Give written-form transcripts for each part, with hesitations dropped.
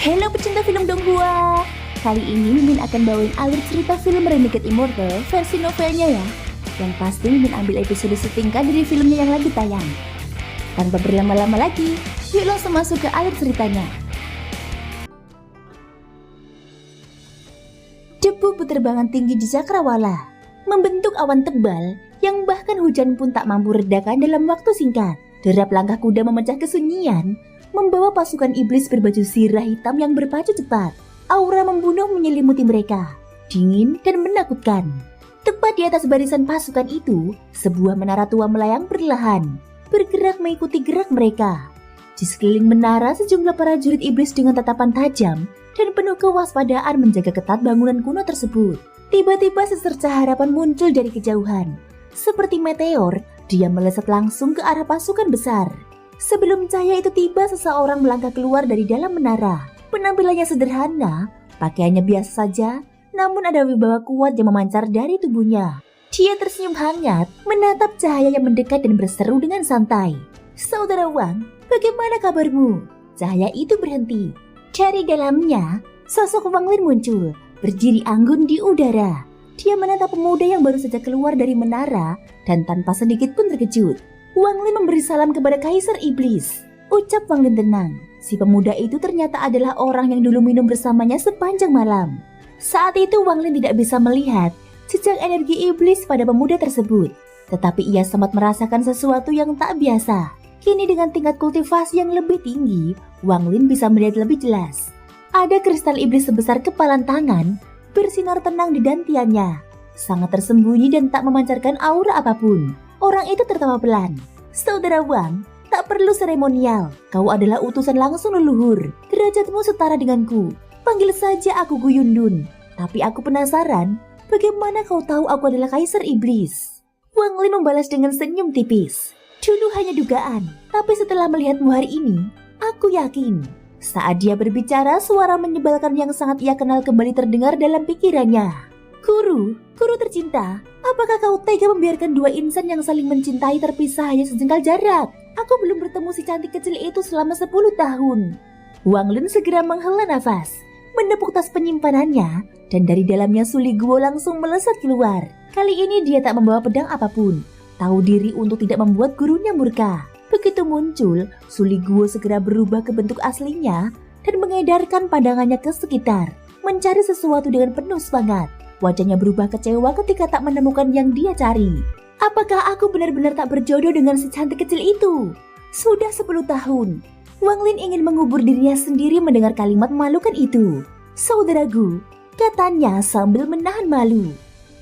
Halo pecinta film Donghua. Kali ini Mimin akan bawain alur cerita film Renegade Immortal versi novelnya ya. Yang pasti Mimin ambil episode setingkat dari filmnya yang lagi tayang. Tanpa berlama-lama lagi, yuk langsung masuk ke alur ceritanya. Debu penerbangan tinggi di Cakrawala membentuk awan tebal yang bahkan hujan pun tak mampu redakan dalam waktu singkat. Derap langkah kuda memecah kesunyian, membawa pasukan iblis berbaju sirah hitam yang berpacu cepat. Aura membunuh menyelimuti mereka, dingin dan menakutkan. Tepat di atas barisan pasukan itu, sebuah menara tua melayang perlahan, bergerak mengikuti gerak mereka. Di sekeliling menara, sejumlah prajurit iblis dengan tatapan tajam dan penuh kewaspadaan menjaga ketat bangunan kuno tersebut. Tiba-tiba secercah harapan muncul dari kejauhan. Seperti meteor, dia melesat langsung ke arah pasukan besar. Sebelum cahaya itu tiba, seseorang melangkah keluar dari dalam menara. Penampilannya sederhana, pakaiannya biasa saja, namun ada wibawa kuat yang memancar dari tubuhnya. Dia tersenyum hangat, menatap cahaya yang mendekat dan berseru dengan santai. "Saudara Wang, bagaimana kabarmu?" Cahaya itu berhenti. Dari dalamnya, sosok Wang Lin muncul, berdiri anggun di udara. Dia menatap pemuda yang baru saja keluar dari menara dan tanpa sedikit pun terkejut. Wang Lin memberi salam kepada Kaisar Iblis. Ucap Wang Lin tenang. Si pemuda itu ternyata adalah orang yang dulu minum bersamanya sepanjang malam. Saat itu Wang Lin tidak bisa melihat jejak energi iblis pada pemuda tersebut. Tetapi ia sempat merasakan sesuatu yang tak biasa. Kini dengan tingkat kultivasi yang lebih tinggi, Wang Lin bisa melihat lebih jelas. Ada kristal iblis sebesar kepalan tangan, bersinar tenang di dantiannya. Sangat tersembunyi dan tak memancarkan aura apapun. Orang itu tertawa pelan. "Saudara Wang, tak perlu seremonial. Kau adalah utusan langsung leluhur. Derajatmu setara denganku. Panggil saja aku Gu Yundun. Tapi aku penasaran, bagaimana kau tahu aku adalah Kaisar Iblis?" Wang Lin membalas dengan senyum tipis. "Dulu hanya dugaan, tapi setelah melihatmu hari ini, aku yakin." Saat dia berbicara, suara menyebalkan yang sangat ia kenal kembali terdengar dalam pikirannya. Guru tercinta, apakah kau tega membiarkan dua insan yang saling mencintai terpisah hanya sejengkal jarak? Aku belum bertemu si cantik kecil itu selama 10 tahun. Wang Lin segera menghela nafas, menepuk tas penyimpanannya, dan dari dalamnya Suli Guo langsung melesat keluar. Kali ini dia tak membawa pedang apapun, tahu diri untuk tidak membuat gurunya murka. Begitu muncul, Suli Guo segera berubah ke bentuk aslinya dan mengedarkan pandangannya ke sekitar, mencari sesuatu dengan penuh semangat. Wajahnya berubah kecewa ketika tak menemukan yang dia cari. Apakah aku benar-benar tak berjodoh dengan si cantik kecil itu? Sudah 10 tahun, Wang Lin ingin mengubur dirinya sendiri mendengar kalimat memalukan itu. "Saudara Gu," katanya sambil menahan malu.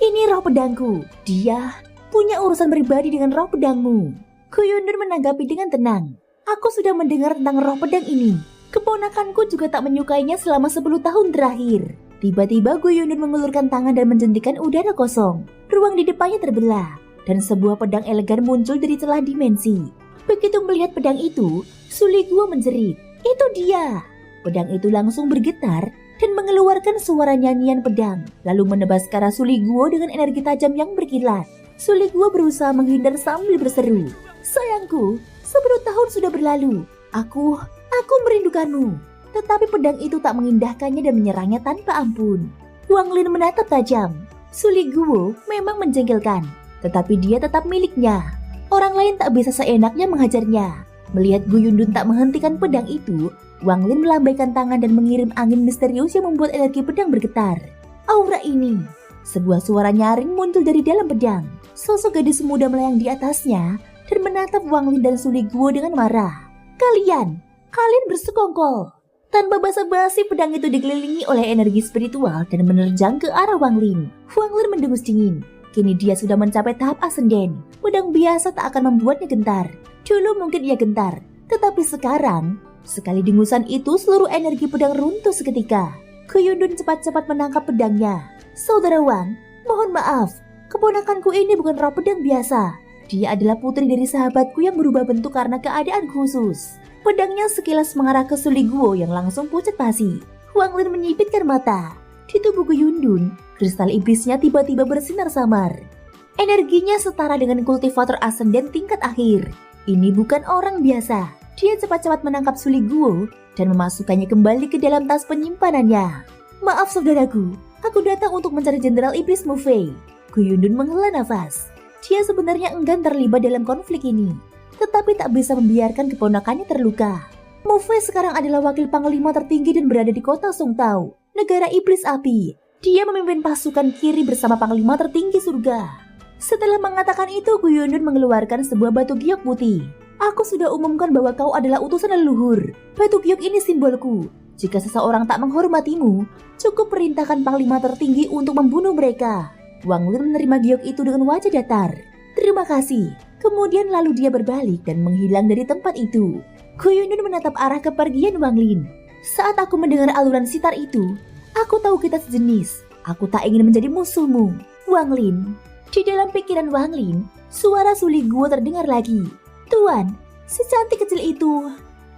"Ini roh pedangku. Dia punya urusan pribadi dengan roh pedangmu." Gu Yundun menanggapi dengan tenang. "Aku sudah mendengar tentang roh pedang ini. Keponakanku juga tak menyukainya selama 10 tahun terakhir." Tiba-tiba Gu Yundun mengulurkan tangan dan menjentikan udara kosong. Ruang di depannya terbelah, dan sebuah pedang elegan muncul dari celah dimensi. Begitu melihat pedang itu, Suli Guo menjerit, "Itu dia!" Pedang itu langsung bergetar dan mengeluarkan suara nyanyian pedang, lalu menebas ke arah Suli Guo dengan energi tajam yang berkilat. Suli Guo berusaha menghindar sambil berseru, "Sayangku, 10 tahun sudah berlalu. Aku merindukanmu." Tetapi pedang itu tak mengindahkannya dan menyerangnya tanpa ampun. Wang Lin menatap tajam. Suli Guo memang menjengkelkan, tetapi dia tetap miliknya. Orang lain tak bisa seenaknya menghajarnya. Melihat Gu Yundun tak menghentikan pedang itu, Wang Lin melambaikan tangan dan mengirim angin misterius yang membuat energi pedang bergetar. Aura ini, sebuah suara nyaring muncul dari dalam pedang. Sosok gadis muda melayang di atasnya dan menatap Wang Lin dan Suli Guo dengan marah. Kalian bersekongkol." Tanpa basa-basi, pedang itu dikelilingi oleh energi spiritual dan menerjang ke arah Wang Lin. Wang Lin mendengus dingin. Kini dia sudah mencapai tahap ascenden. Pedang biasa tak akan membuatnya gentar. Dulu mungkin ia gentar, tetapi sekarang, sekali dengusan itu seluruh energi pedang runtuh seketika. Gu Yundun cepat-cepat menangkap pedangnya. "Saudara Wang, mohon maaf. Keponakanku ini bukan roh pedang biasa. Dia adalah putri dari sahabatku yang berubah bentuk karena keadaan khusus." Pedangnya sekilas mengarah ke Suli Guo yang langsung pucat pasi. Wang Lin menyipitkan mata. Di tubuh Gu Yundun, kristal iblisnya tiba-tiba bersinar samar. Energinya setara dengan kultivator ascenden tingkat akhir. Ini bukan orang biasa. Dia cepat-cepat menangkap Suli Guo dan memasukkannya kembali ke dalam tas penyimpanannya. Maaf saudaraku, aku datang untuk mencari Jenderal Iblis Mu Fei. Gu Yundun menghela nafas. Dia sebenarnya enggan terlibat dalam konflik ini, tetapi tak bisa membiarkan keponakannya terluka. Mu Fei sekarang adalah wakil panglima tertinggi dan berada di kota Song Tao, negara iblis api. Dia memimpin pasukan kiri bersama panglima tertinggi surga. Setelah mengatakan itu, Gu Yundun mengeluarkan sebuah batu giok putih. Aku sudah umumkan bahwa kau adalah utusan leluhur. Batu giok ini simbolku. Jika seseorang tak menghormatimu, cukup perintahkan panglima tertinggi untuk membunuh mereka. Wang Lin menerima giok itu dengan wajah datar. Terima kasih. Kemudian lalu dia berbalik dan menghilang dari tempat itu. Gu Yundun menatap arah kepergian Wang Lin. Saat aku mendengar alunan sitar itu, aku tahu kita sejenis. Aku tak ingin menjadi musuhmu, Wang Lin. Di dalam pikiran Wang Lin, suara Suli Guo terdengar lagi. Tuan, si cantik kecil itu.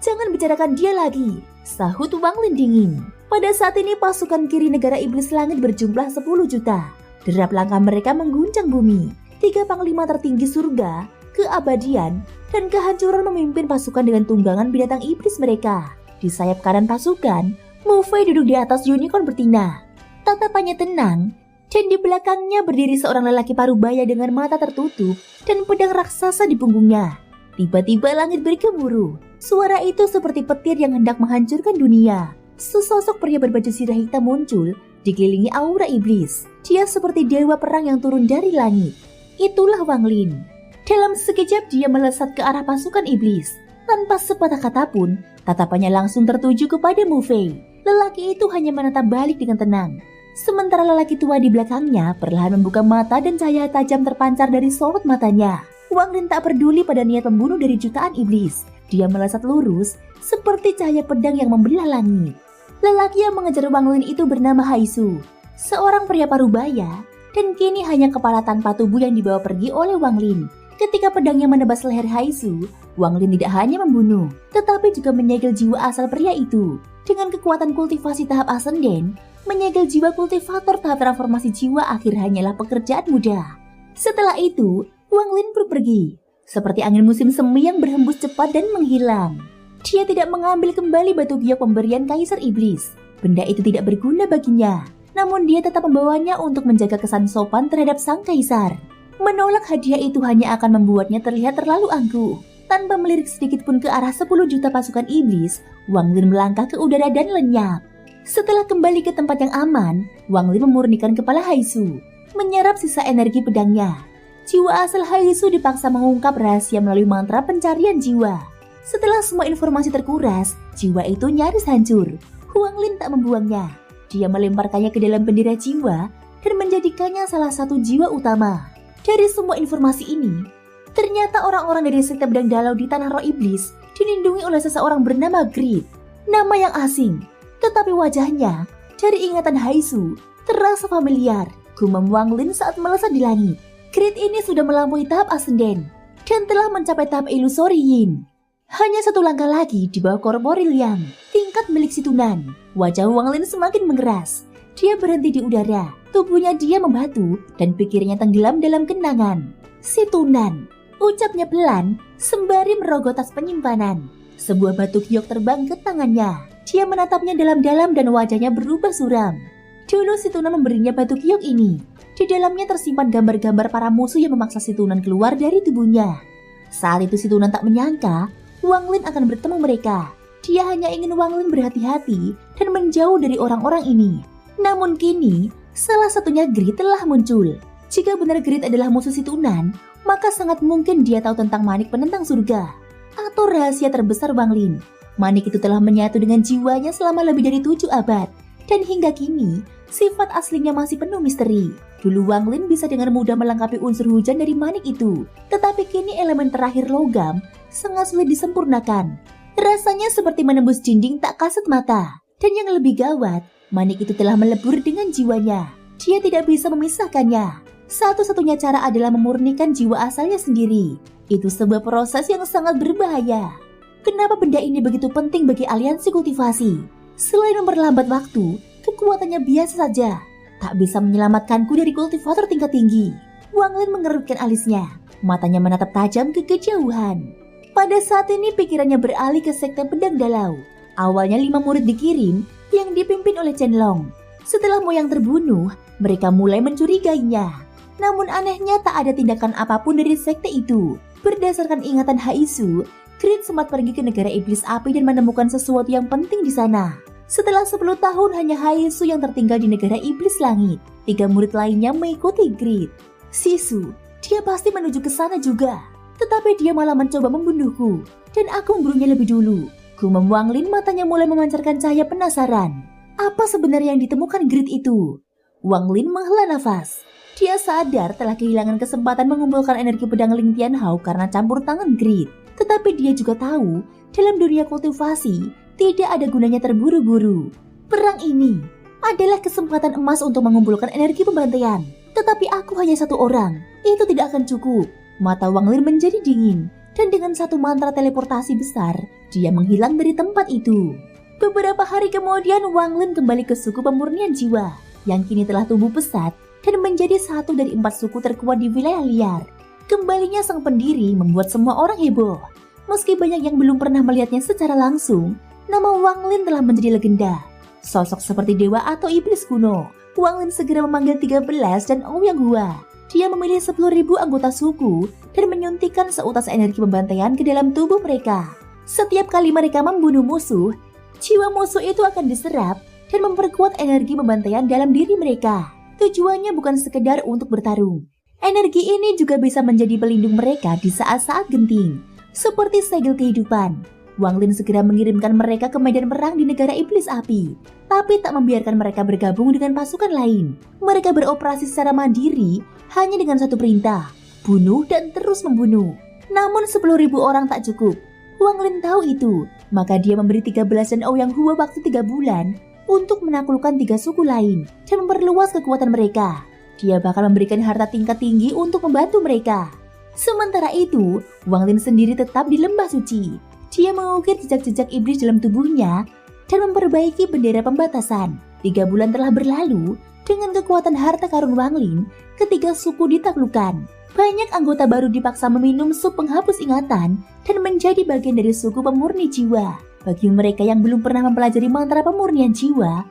Jangan bicarakan dia lagi, sahut Wang Lin dingin. Pada saat ini pasukan kiri negara iblis langit berjumlah 10 juta. Derap langkah mereka mengguncang bumi. 3 panglima tertinggi surga, keabadian, dan kehancuran memimpin pasukan dengan tunggangan binatang iblis mereka. Di sayap kanan pasukan, Mu Fei duduk di atas unicorn betina. Tatapannya tenang, dan di belakangnya berdiri seorang lelaki parubaya dengan mata tertutup dan pedang raksasa di punggungnya. Tiba-tiba langit bergemuruh. Suara itu seperti petir yang hendak menghancurkan dunia. Sesosok pria berbaju sirah hitam muncul, dikelilingi aura iblis. Dia seperti dewa perang yang turun dari langit. Itulah Wang Lin. Dalam sekejap dia melesat ke arah pasukan iblis. Tanpa sepatah kata pun, tatapannya langsung tertuju kepada Mu Fei. Lelaki itu hanya menatap balik dengan tenang. Sementara lelaki tua di belakangnya perlahan membuka mata dan cahaya tajam terpancar dari sorot matanya. Wang Lin tak peduli pada niat membunuh dari jutaan iblis. Dia melesat lurus seperti cahaya pedang yang membelah langit. Lelaki yang mengejar Wang Lin itu bernama Haisu, seorang pria parubaya, dan kini hanya kepala tanpa tubuh yang dibawa pergi oleh Wang Lin. Ketika pedangnya menebas leher Haisu, Wang Lin tidak hanya membunuh, tetapi juga menyegel jiwa asal pria itu. Dengan kekuatan kultivasi tahap ascenden, menyegel jiwa kultivator tahap transformasi jiwa akhir hanyalah pekerjaan mudah. Setelah itu, Wang Lin pun pergi, seperti angin musim semi yang berhembus cepat dan menghilang. Dia tidak mengambil kembali batu giok pemberian Kaisar Iblis. Benda itu tidak berguna baginya, namun dia tetap membawanya untuk menjaga kesan sopan terhadap sang Kaisar. Menolak hadiah itu hanya akan membuatnya terlihat terlalu angkuh. Tanpa melirik sedikit pun ke arah 10 juta pasukan iblis, Wang Lin melangkah ke udara dan lenyap. Setelah kembali ke tempat yang aman, Wang Lin memurnikan kepala Haisu, menyerap sisa energi pedangnya. Jiwa asal Haisu dipaksa mengungkap rahasia melalui mantra pencarian jiwa. Setelah semua informasi terkuras, jiwa itu nyaris hancur. Wang Lin tak membuangnya. Dia melemparkannya ke dalam bendera jiwa dan menjadikannya salah satu jiwa utama. Dari semua informasi ini, ternyata orang-orang dari sekte pedang dalau di tanah roh iblis dilindungi oleh seseorang bernama Grid. Nama yang asing, tetapi wajahnya dari ingatan Haisu terasa familiar. Gumam Wang Lin saat melesat di langit. Grid ini sudah melampaui tahap ascenden dan telah mencapai tahap ilusori yin. Hanya satu langkah lagi di bawah korporil yang tingkat milik si Tunan. Wajah Wang Lin semakin mengeras. Dia berhenti di udara, tubuhnya dia membatu dan pikirnya tenggelam dalam kenangan. Si Tunan, ucapnya pelan sembari merogoh tas penyimpanan. Sebuah batu giok terbang ke tangannya. Dia menatapnya dalam-dalam dan wajahnya berubah suram. Dulu si Tunan memberinya batu giok ini. Di dalamnya tersimpan gambar-gambar para musuh yang memaksa si Tunan keluar dari tubuhnya. Saat itu si Tunan tak menyangka Wang Lin akan bertemu mereka. Dia hanya ingin Wang Lin berhati-hati dan menjauh dari orang-orang ini. Namun kini, salah satunya Grid telah muncul. Jika benar Grid adalah musuh si Tunan, maka sangat mungkin dia tahu tentang manik penentang surga atau rahasia terbesar Wang Lin. Manik itu telah menyatu dengan jiwanya selama lebih dari 7 abad. Dan hingga kini, sifat aslinya masih penuh misteri. Dulu Wang Lin bisa dengan mudah melengkapi unsur hujan dari manik itu. Tetapi kini elemen terakhir logam sangat sulit disempurnakan. Rasanya seperti menembus dinding tak kasat mata. Dan yang lebih gawat, manik itu telah melebur dengan jiwanya. Dia tidak bisa memisahkannya. Satu-satunya cara adalah memurnikan jiwa asalnya sendiri. Itu sebuah proses yang sangat berbahaya. Kenapa benda ini begitu penting bagi aliansi kultivasi? Selain memperlambat waktu, kekuatannya biasa saja. Tak bisa menyelamatkanku dari kultivator tingkat tinggi. Wang Lin mengerutkan alisnya. Matanya menatap tajam ke kejauhan. Pada saat ini pikirannya beralih ke sekte pedang Dalau. Awalnya 5 murid dikirim yang dipimpin oleh Chen Long. Setelah Moyang terbunuh, mereka mulai mencurigainya. Namun anehnya tak ada tindakan apapun dari sekte itu. Berdasarkan ingatan Haisu, Grid sempat pergi ke negara iblis api dan menemukan sesuatu yang penting di sana. Setelah 10 tahun hanya Haisu yang tertinggal di negara iblis langit. 3 murid lainnya mengikuti Grid. Sisu, dia pasti menuju ke sana juga. Tetapi dia malah mencoba membunuhku. Dan aku membunuhnya lebih dulu. Gumam Wang Lin matanya mulai memancarkan cahaya penasaran. Apa sebenarnya yang ditemukan Grid itu? Wang Lin menghela nafas. Dia sadar telah kehilangan kesempatan mengumpulkan energi pedang Ling Tianhao karena campur tangan Grid. Tetapi dia juga tahu, dalam dunia kultivasi, tidak ada gunanya terburu-buru. Perang ini adalah kesempatan emas untuk mengumpulkan energi pembantaian. Tetapi aku hanya 1 orang, itu tidak akan cukup. Mata Wang Lin menjadi dingin, dan dengan satu mantra teleportasi besar, dia menghilang dari tempat itu. Beberapa hari kemudian Wang Lin kembali ke suku pemurnian jiwa, yang kini telah tumbuh pesat dan menjadi satu dari 4 suku terkuat di wilayah liar. Kembalinya sang pendiri membuat semua orang heboh. Meski banyak yang belum pernah melihatnya secara langsung, nama Wang Lin telah menjadi legenda. Sosok seperti dewa atau iblis kuno, Wang Lin segera memanggil 13 dan Ouyang Hua. Dia memilih 10.000 anggota suku dan menyuntikkan seutas energi pembantaian ke dalam tubuh mereka. Setiap kali mereka membunuh musuh, jiwa musuh itu akan diserap dan memperkuat energi pembantaian dalam diri mereka. Tujuannya bukan sekedar untuk bertarung. Energi ini juga bisa menjadi pelindung mereka di saat-saat genting, seperti segel kehidupan. Wang Lin segera mengirimkan mereka ke medan perang di negara iblis api, tapi tak membiarkan mereka bergabung dengan pasukan lain. Mereka beroperasi secara mandiri hanya dengan satu perintah, bunuh dan terus membunuh. Namun 10.000 orang tak cukup. Wang Lin tahu itu, maka dia memberi 13 dan Ouyang Hua waktu 3 bulan untuk menaklukkan 3 suku lain dan memperluas kekuatan mereka. Dia bakal memberikan harta tingkat tinggi untuk membantu mereka. Sementara itu, Wang Lin sendiri tetap di lembah suci. Dia mengukir jejak-jejak iblis dalam tubuhnya dan memperbaiki bendera pembatasan. 3 bulan telah berlalu, dengan kekuatan harta karun Wang Lin, ketiga suku ditaklukkan. Banyak anggota baru dipaksa meminum sup penghapus ingatan dan menjadi bagian dari suku pemurni jiwa. Bagi mereka yang belum pernah mempelajari mantra pemurnian jiwa,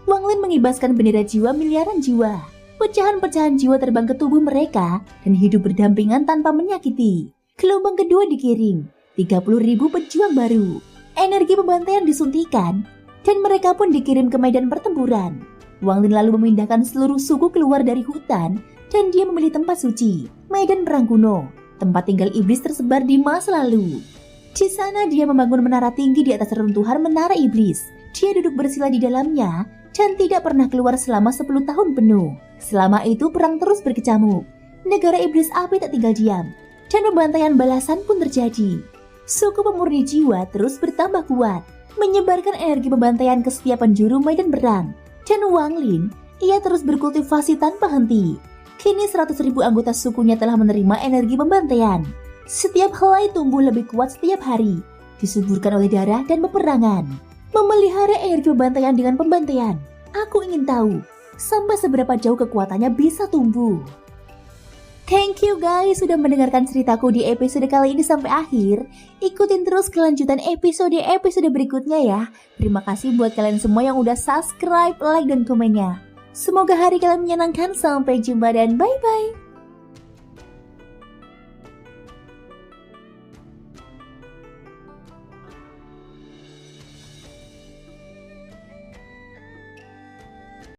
Wang Lin mengibaskan bendera jiwa miliaran jiwa. Pecahan-pecahan jiwa terbang ke tubuh mereka dan hidup berdampingan tanpa menyakiti. Gelombang kedua dikirim, 30.000 pejuang baru. Energi pembantaian disuntikan dan mereka pun dikirim ke medan pertempuran. Wang Lin lalu memindahkan seluruh suku keluar dari hutan dan dia memilih tempat suci, medan perang kuno, tempat tinggal iblis tersebar di masa lalu. Di sana dia membangun menara tinggi di atas reruntuhan menara iblis. Dia duduk bersila di dalamnya dan tidak pernah keluar selama 10 tahun penuh. Selama itu perang terus berkecamuk. Negara iblis api tak tinggal diam dan pembantaian balasan pun terjadi. Suku pemurni jiwa terus bertambah kuat, menyebarkan energi pembantaian ke setiap penjuru medan perang. Dan Wang Lin, ia terus berkultivasi tanpa henti. Kini 100.000 anggota sukunya telah menerima energi pembantaian. Setiap helai tumbuh lebih kuat setiap hari, disuburkan oleh darah dan peperangan. Memelihara energi pembantaian dengan pembantaian, aku ingin tahu sampai seberapa jauh kekuatannya bisa tumbuh. Thank you guys sudah mendengarkan ceritaku di episode kali ini sampai akhir. Ikutin terus kelanjutan episode berikutnya ya. Terima kasih buat kalian semua yang udah subscribe, like, dan komennya. Semoga hari kalian menyenangkan. Sampai jumpa dan bye-bye.